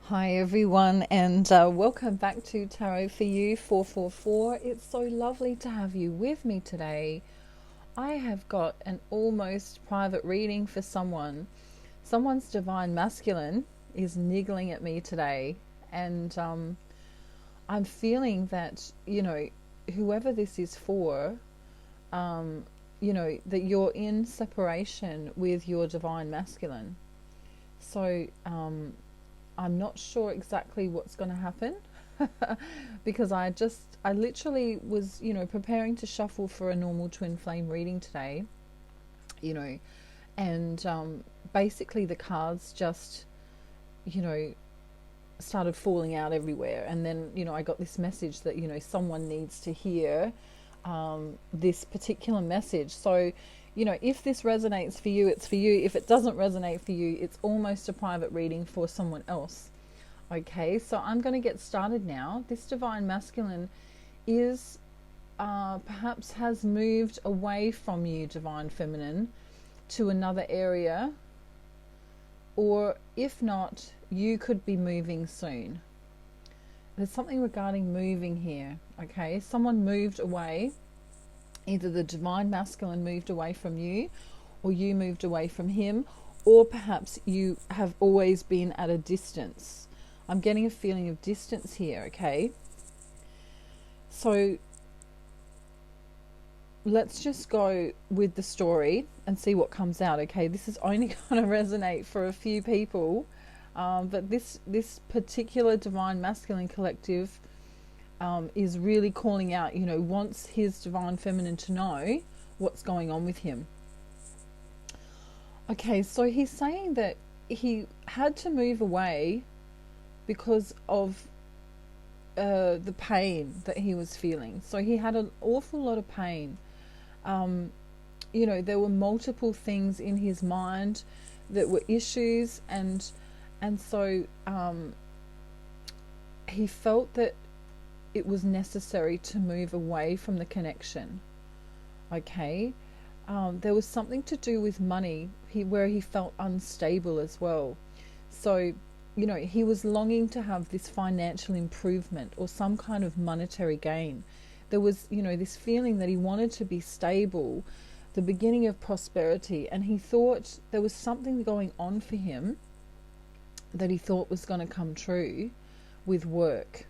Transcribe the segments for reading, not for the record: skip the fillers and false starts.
Hi everyone, and welcome back to Tarot for You 444. It's so lovely to have you with me today. I have got an almost private reading for someone. Someone's divine masculine is niggling at me today, and I'm feeling that, whoever this is for, that you're in separation with your divine masculine. So, I'm not sure exactly what's going to happen because I literally was, preparing to shuffle for a normal twin flame reading today, you know, and basically the cards just, you know, started falling out everywhere. And then, I got this message that, someone needs to hear this particular message. So, if this resonates for you, it's for you. If it doesn't resonate for you, it's almost a private reading for someone else. Okay, so I'm going to get started now. This divine masculine is perhaps has moved away from you, divine feminine, to another area, or if not, you could be moving soon. There's something regarding moving here. Okay, someone moved away. Either the divine masculine moved away from you, or you moved away from him, or perhaps you have always been at a distance. I'm getting a feeling of distance here, okay? So let's just go with the story and see what comes out, okay? This is only going to resonate for a few people, but this particular divine masculine collective is really calling out, wants his divine feminine to know what's going on with him. Okay, so he's saying that he had to move away because of the pain that he was feeling. So he had an awful lot of pain. There were multiple things in his mind that were issues, and so he felt that it was necessary to move away from the connection. Okay, there was something to do with money where he felt unstable as well. So, he was longing to have this financial improvement or some kind of monetary gain. There was, this feeling that he wanted to be stable, the beginning of prosperity, and he thought there was something going on for him that he thought was going to come true with work.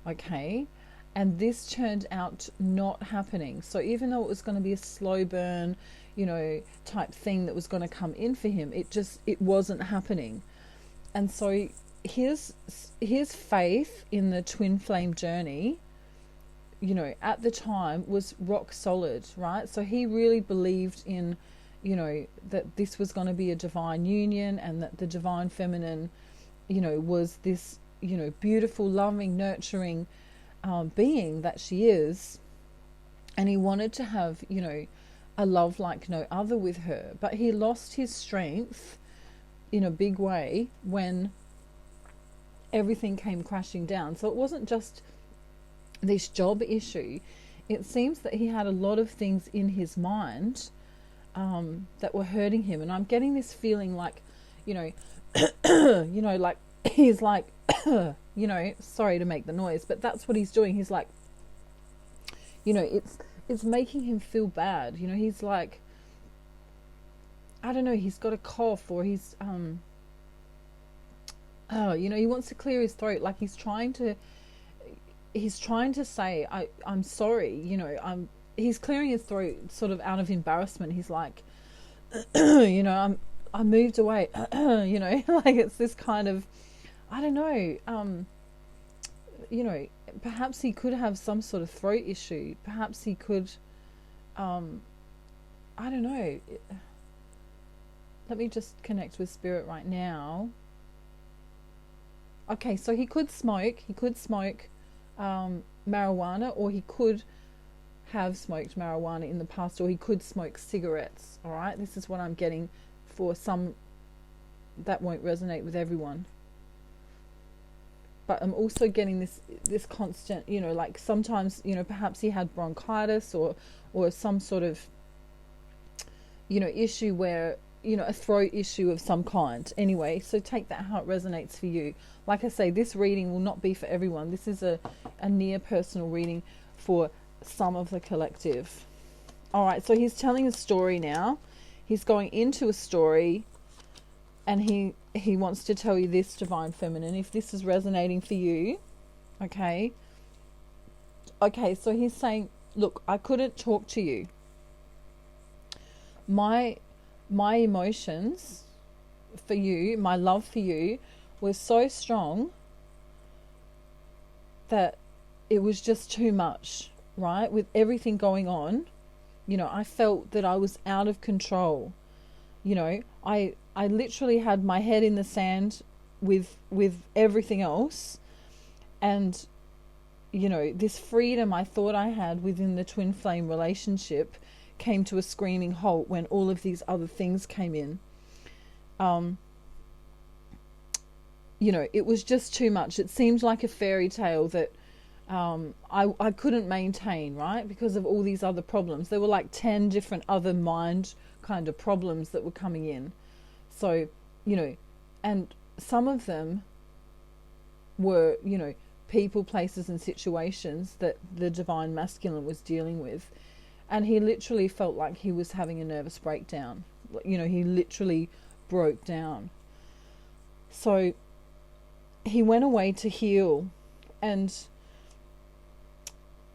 Okay, and this turned out not happening. So even though it was going to be a slow burn, type thing that was going to come in for him, it wasn't happening. And so his faith in the twin flame journey, at the time was rock solid, right? So he really believed in, that this was going to be a divine union, and that the divine feminine, was this, beautiful, loving, nurturing being that she is. And he wanted to have, a love like no other with her. But he lost his strength in a big way when everything came crashing down. So it wasn't just this job issue. It seems that he had a lot of things in his mind that were hurting him. And I'm getting this feeling like, like he's like, sorry to make the noise, but that's what he's doing. He's like, it's making him feel bad. He's like, I don't know, he's got a cough, or he's he wants to clear his throat, like he's trying to say, I'm sorry, he's clearing his throat sort of out of embarrassment. He's like, I moved away, like it's this kind of, I don't know, perhaps he could have some sort of throat issue. Perhaps he could, I don't know. Let me just connect with spirit right now. Okay, so he could smoke. He could smoke marijuana, or he could have smoked marijuana in the past, or he could smoke cigarettes. All right, this is what I'm getting for some. That won't resonate with everyone. But I'm also getting this constant, like sometimes, perhaps he had bronchitis or some sort of, issue where a throat issue of some kind. Anyway, so take that how it resonates for you. Like I say, this reading will not be for everyone. This is a near personal reading for some of the collective. All right, so he's telling a story now. He's going into a story, and he wants to tell you this, Divine Feminine, if this is resonating for you. Okay, so he's saying, look, I couldn't talk to you. My emotions for you, my love for you, was so strong that it was just too much, right? With everything going on, I felt that I was out of control. I literally had my head in the sand with everything else, and this freedom I thought I had within the twin flame relationship came to a screaming halt when all of these other things came in. It was just too much. It seemed like a fairy tale that I couldn't maintain, right? Because of all these other problems. There were like 10 different other mind kind of problems that were coming in. So, and some of them were, people, places and situations that the divine masculine was dealing with. And he literally felt like he was having a nervous breakdown. He literally broke down. So he went away to heal, and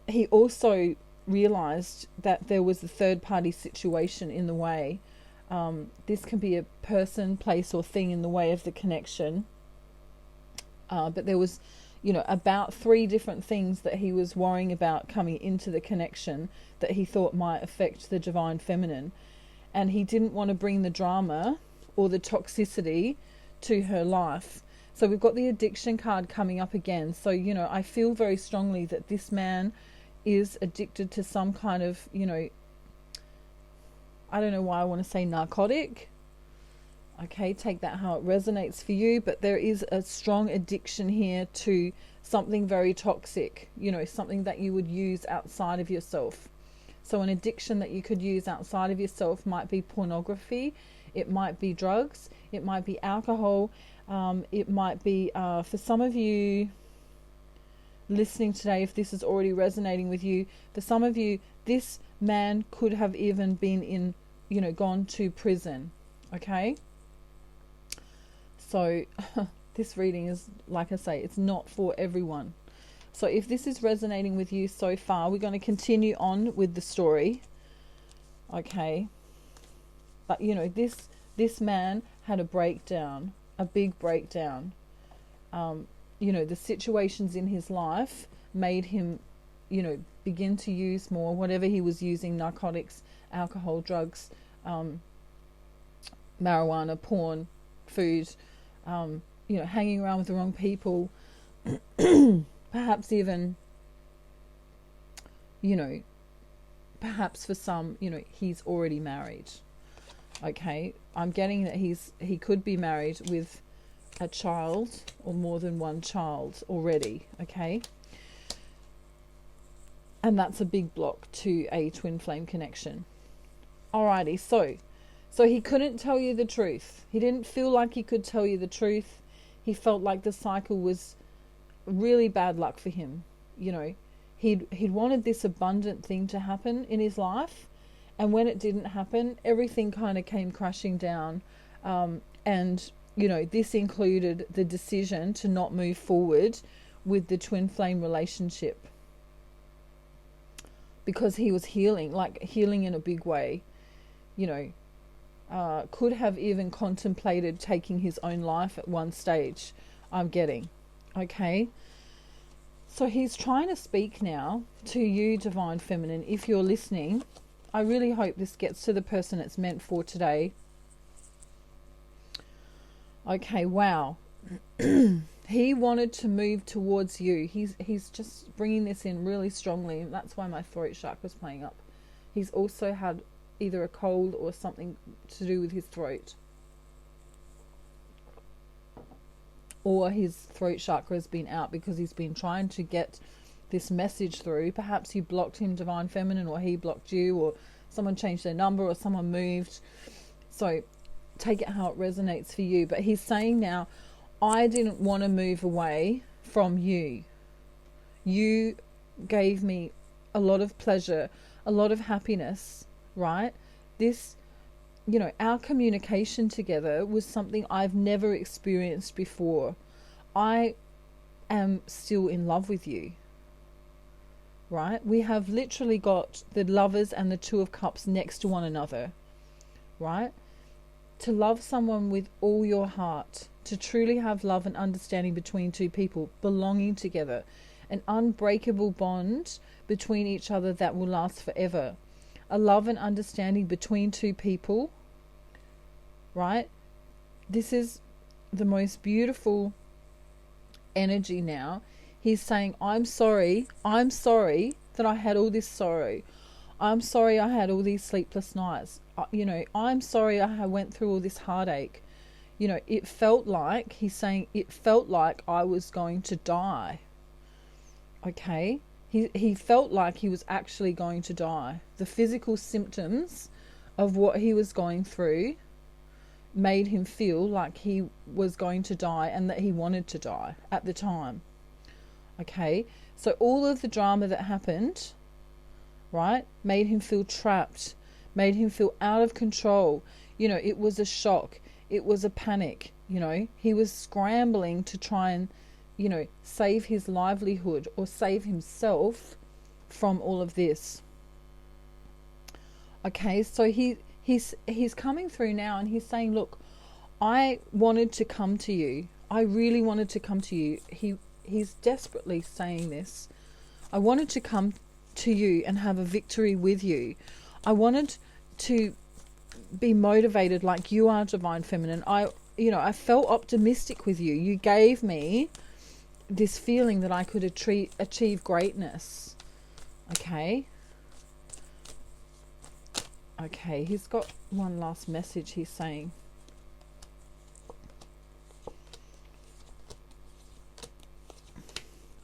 he also realized that there was a third party situation in the way. This can be a person, place or thing in the way of the connection. But there was about 3 different things that he was worrying about coming into the connection that he thought might affect the divine feminine. And he didn't want to bring the drama or the toxicity to her life. So we've got the addiction card coming up again. So, I feel very strongly that this man is addicted to some kind of, I don't know why I want to say narcotic. Okay, take that how it resonates for you, but there is a strong addiction here to something very toxic, something that you would use outside of yourself. So an addiction that you could use outside of yourself might be pornography, it might be drugs, it might be alcohol, it might be, for some of you listening today, if this is already resonating with you, for some of you, this man could have even been in, gone to prison, okay? So this reading is, like I say, it's not for everyone. So if this is resonating with you so far, we're going to continue on with the story. Okay. But, this man had a breakdown, a big breakdown. The situations in his life made him, begin to use more, whatever he was using, narcotics, alcohol, drugs, marijuana, porn, food, hanging around with the wrong people, perhaps even, perhaps for some, he's already married. Okay, I'm getting that he could be married with a child or more than one child already. Okay, and that's a big block to a twin flame connection. Alrighty, so he couldn't tell you the truth. He didn't feel like he could tell you the truth. He felt like the cycle was really bad luck for him. He'd wanted this abundant thing to happen in his life, and when it didn't happen, everything kind of came crashing down. And this included the decision to not move forward with the twin flame relationship, because he was healing in a big way. Could have even contemplated taking his own life at one stage, I'm getting. Okay, so he's trying to speak now to you, divine feminine. If you're listening, I really hope this gets to the person it's meant for today. Okay, wow. He wanted to move towards you. He's just bringing this in really strongly. That's why my throat chakra is playing up. He's also had either a cold or something to do with his throat, or his throat chakra has been out because he's been trying to get this message through. Perhaps you blocked him, divine feminine, or he blocked you, or someone changed their number, or someone moved. So take it how it resonates for you. But he's saying now, I didn't want to move away from you. You gave me a lot of pleasure, a lot of happiness, right? This, our communication together was something I've never experienced before. I am still in love with you, right? We have literally got the Lovers and the Two of Cups next to one another, right? To love someone with all your heart, to truly have love and understanding between two people belonging together, an unbreakable bond between each other that will last forever, a love and understanding between two people, right? This is the most beautiful energy now. He's saying, I'm sorry that I had all this sorrow. I'm sorry I had all these sleepless nights. I'm sorry I went through all this heartache. It felt like, he's saying, it felt like I was going to die. Okay? He felt like he was actually going to die. The physical symptoms of what he was going through made him feel like he was going to die and that he wanted to die at the time. Okay? So all of the drama that happened, right, made him feel trapped, made him feel out of control. It was a shock. It was a panic. He was scrambling to try and, save his livelihood or save himself from all of this. Okay, so he's coming through now and he's saying, look, I wanted to come to you. I really wanted to come to you. He's desperately saying this. I wanted to come to you and have a victory with you. I wanted to be motivated like you are, Divine Feminine. I felt optimistic with you. You gave me this feeling that I could achieve greatness. Okay, he's got one last message he's saying.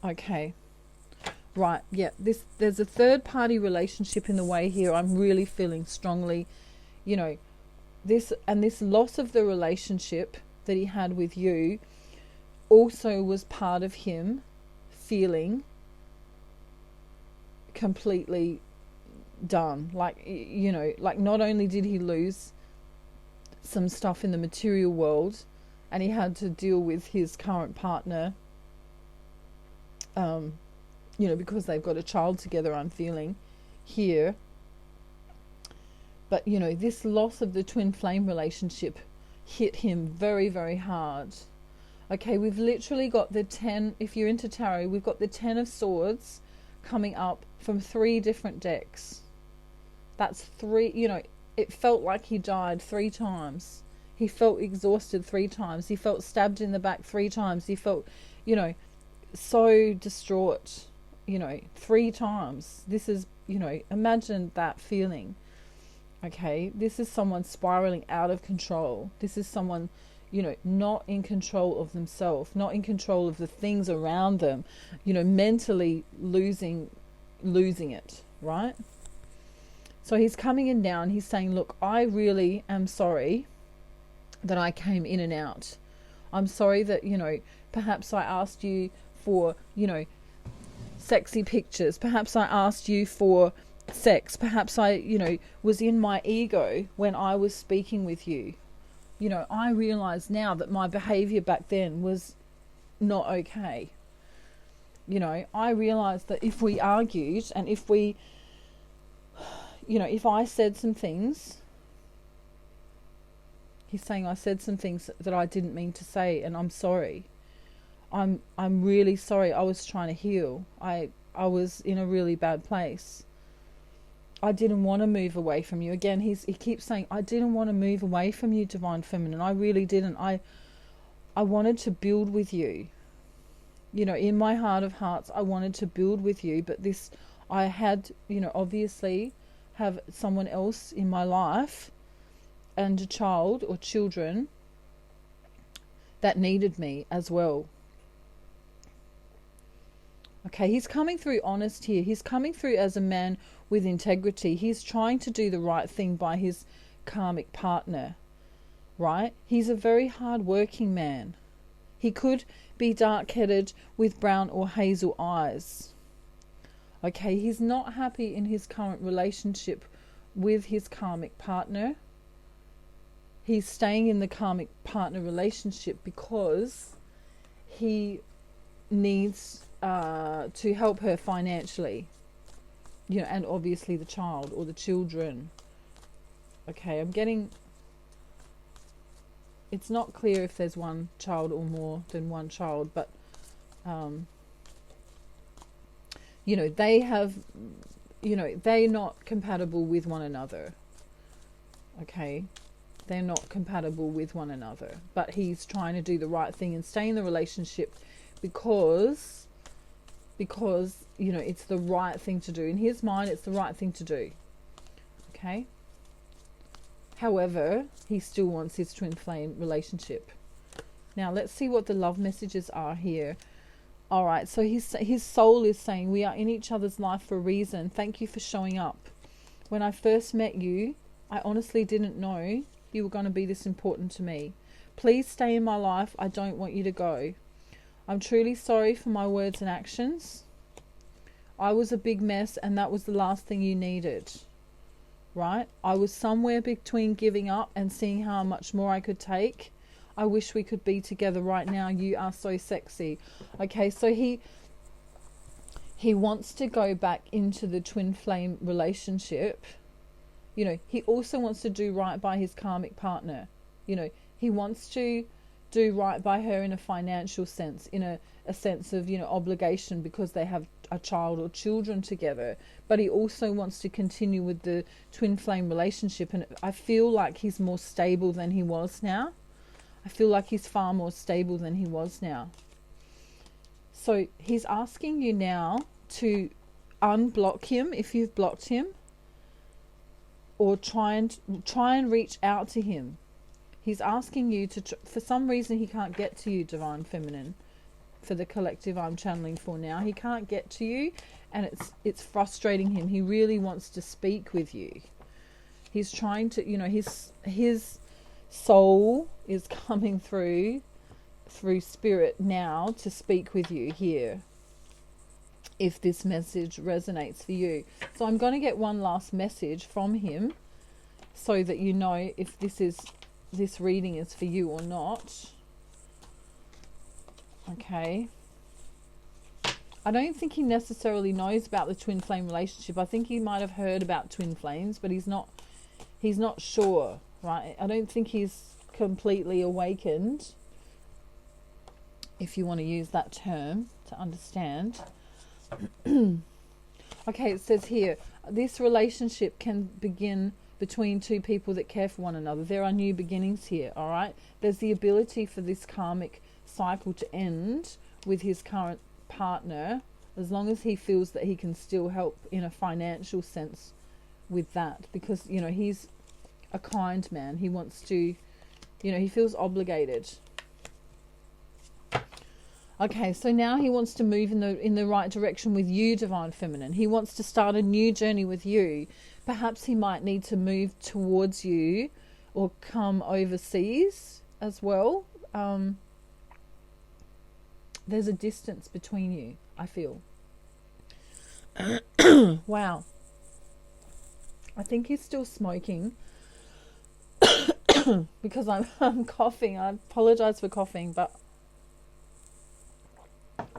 Okay. Right, yeah, there's a third party relationship in the way here. I'm really feeling strongly, this loss of the relationship that he had with you also was part of him feeling completely done. Like not only did he lose some stuff in the material world and he had to deal with his current partner, because they've got a child together, I'm feeling here. But, this loss of the twin flame relationship hit him very, very hard. Okay, we've literally got the 10, if you're into tarot, we've got the 10 of Swords coming up from 3 different decks. That's 3, it felt like he died 3 times. He felt exhausted 3 times. He felt stabbed in the back 3 times. He felt, so distraught, 3 times. This is, imagine that feeling. Okay, this is someone spiraling out of control. This is someone, not in control of themselves, not in control of the things around them, mentally losing it, right? So he's coming in now and he's saying, look, I really am sorry that I came in and out. I'm sorry that, perhaps I asked you for, sexy pictures. Perhaps I asked you for sex. Perhaps I, was in my ego when I was speaking with you. I realize now that my behavior back then was not okay. I realize that if we argued and if we, if I said some things, he's saying I said some things that I didn't mean to say, and I'm sorry. I'm really sorry. I was trying to heal. I was in a really bad place. I didn't want to move away from you. Again, he keeps saying, I didn't want to move away from you, Divine Feminine. I really didn't. I wanted to build with you. In my heart of hearts, I wanted to build with you. But this, I had, obviously have someone else in my life and a child or children that needed me as well. Okay, he's coming through honest here. He's coming through as a man with integrity. He's trying to do the right thing by his karmic partner. right? He's a very hard-working man. He could be dark-headed with brown or hazel eyes. Okay, he's not happy in his current relationship with his karmic partner. He's staying in the karmic partner relationship because he needs to help her financially, and obviously the child or the children. Okay, I'm getting, it's not clear if there's one child or more than one child, but they have, they're not compatible with one another. Okay, they're not compatible with one another, but he's trying to do the right thing and stay in the relationship because it's the right thing to do. In his mind, it's the right thing to do. Okay, however, he still wants his twin flame relationship. Now let's see what the love messages are here. All right, so his soul is saying, we are in each other's life for a reason. Thank you for showing up. When I first met you, I honestly didn't know you were going to be this important to me. Please stay in my life. I don't want you to go. I'm truly sorry for my words and actions. I was a big mess, and that was the last thing you needed. Right? I was somewhere between giving up and seeing how much more I could take. I wish we could be together right now. You are so sexy. Okay, so he wants to go back into the twin flame relationship. He also wants to do right by his karmic partner. He wants to do right by her in a financial sense, in a sense of, obligation because they have a child or children together. But he also wants to continue with the twin flame relationship. And I feel like he's more stable than he was now. I feel like he's far more stable than he was now. So he's asking you now to unblock him if you've blocked him, or try and reach out to him. He's asking you to, for some reason he can't get to you, Divine Feminine, for the collective I'm channeling for now. He can't get to you, and it's frustrating him. He really wants to speak with you. He's trying to, his soul is coming through spirit now to speak with you here, if this message resonates for you. So I'm going to get one last message from him so that you know if this reading is for you or not. Okay, I don't think he necessarily knows about the twin flame relationship. I think he might have heard about twin flames, but he's not sure, right? I don't think he's completely awakened, if you want to use that term to understand. Okay, it says here, this relationship can begin between two people that care for one another. There are new beginnings here, all right? There's the ability for this karmic cycle to end with his current partner, as long as he feels that he can still help in a financial sense with that, because he's a kind man. He wants to, he feels obligated. Okay, so now he wants to move in the right direction with you, Divine Feminine. He wants to start a new journey with you. Perhaps he might need to move towards you or come overseas as well. There's a distance between you, I feel. Wow. I think he's still smoking because I'm coughing. I apologize for coughing, but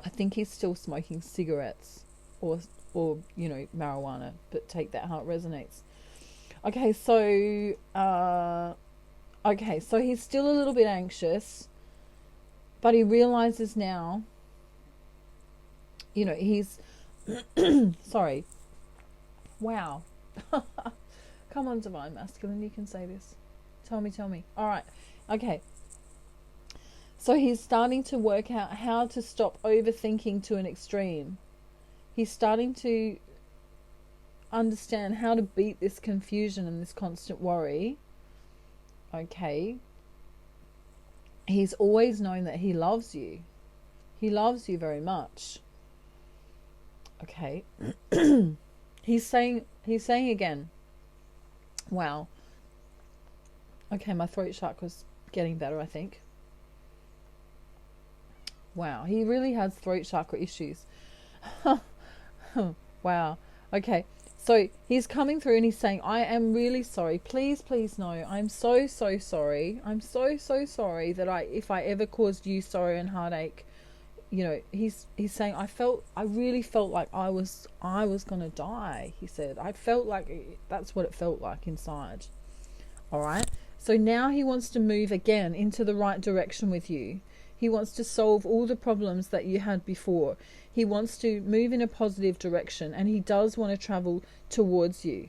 I think he's still smoking cigarettes or marijuana, but take that how it resonates. Okay, so he's still a little bit anxious, but he realizes now, he's sorry. Wow. Come on, Divine Masculine, you can say this. Tell me. All right. Okay. So he's starting to work out how to stop overthinking to an extreme. He's starting to understand how to beat this confusion and this constant worry. Okay. He's always known that he loves you. He loves you very much. Okay. He's saying again. Wow. Okay, my throat chakra's getting better, I think. Wow, he really has throat chakra issues. Wow. Okay, so he's coming through and he's saying, I am really sorry. Please, please know. I'm so, so sorry. I'm so, so sorry that if I ever caused you sorrow and heartache. You know, he's saying, I really felt like I was going to die, he said. I felt like that's what it felt like inside. All right. So now he wants to move again into the right direction with you. He wants to solve all the problems that you had before. He wants to move in a positive direction, and he does want to travel towards you.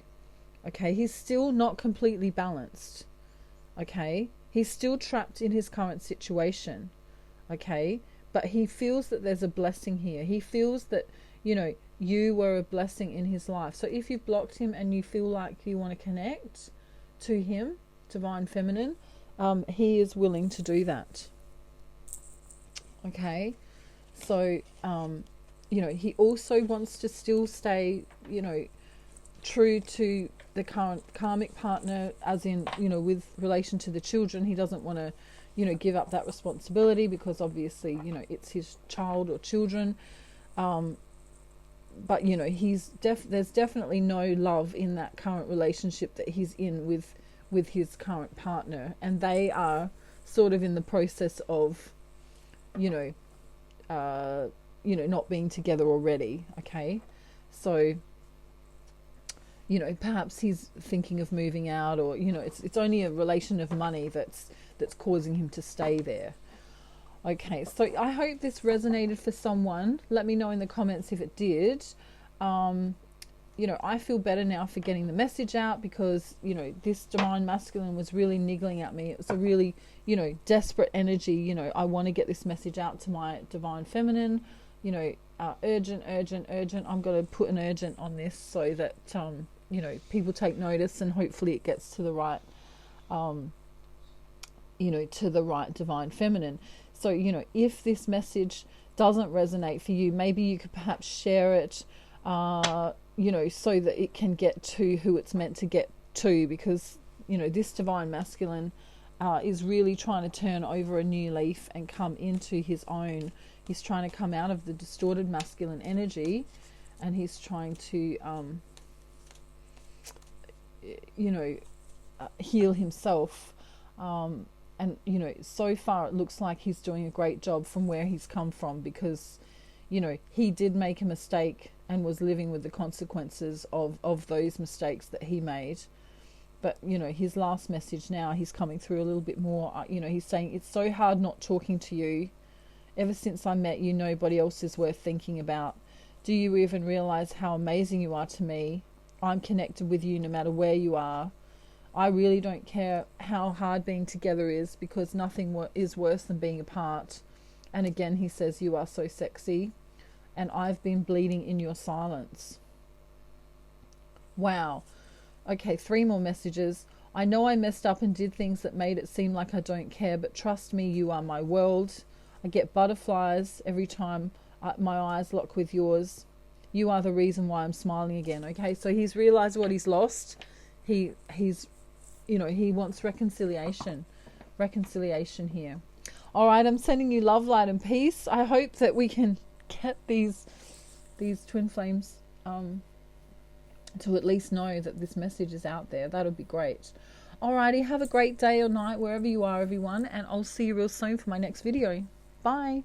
Okay, he's still not completely balanced. Okay, he's still trapped in his current situation. Okay, but he feels that there's a blessing here. He feels that, you know, you were a blessing in his life. So if you've blocked him and you feel like you want to connect to him, Divine Feminine, he is willing to do that. Okay, so you know, he also wants to still stay, you know, true to the current karmic partner, as in, you know, with relation to the children. He doesn't want to, you know, give up that responsibility, because obviously, you know, it's his child or children. But you know, there's definitely no love in that current relationship that he's in with his current partner, and they are sort of in the process of, you know, not being together already. Okay, so, you know, perhaps he's thinking of moving out, or, you know, it's only a relation of money that's causing him to stay there. Okay, so I hope this resonated for someone. Let me know in the comments if it did. You know, I feel better now for getting the message out, because, you know, this Divine Masculine was really niggling at me. It was a really, you know, desperate energy. You know, I want to get this message out to my Divine Feminine. You know, urgent. I'm going to put an urgent on this so that, you know, people take notice, and hopefully it gets to the right, you know, to the right Divine Feminine. So, you know, if this message doesn't resonate for you, maybe you could perhaps share it, you know, so that it can get to who it's meant to get to, because, you know, this Divine Masculine is really trying to turn over a new leaf and come into his own. He's trying to come out of the distorted masculine energy, and he's trying to, you know, heal himself. And, you know, so far it looks like he's doing a great job from where he's come from, because, you know, he did make a mistake and was living with the consequences of those mistakes that he made. But, you know, his last message now, he's coming through a little bit more. You know, he's saying, it's so hard not talking to you. Ever since I met you, nobody else is worth thinking about. Do you even realize how amazing you are to me? I'm connected with you no matter where you are. I really don't care how hard being together is, because nothing is worse than being apart. And again, he says, you are so sexy, and I've been bleeding in your silence. Wow. Okay, 3 more messages. I know I messed up and did things that made it seem like I don't care, but trust me, you are my world. I get butterflies every time my eyes lock with yours. You are the reason why I'm smiling again. Okay, so he's realized what he's lost. He's, you know, he wants reconciliation here. All right, I'm sending you love, light, and peace. I hope that we can get these twin flames to at least know that this message is out there. That would be great. Alrighty, have a great day or night wherever you are, everyone, and I'll see you real soon for my next video. Bye.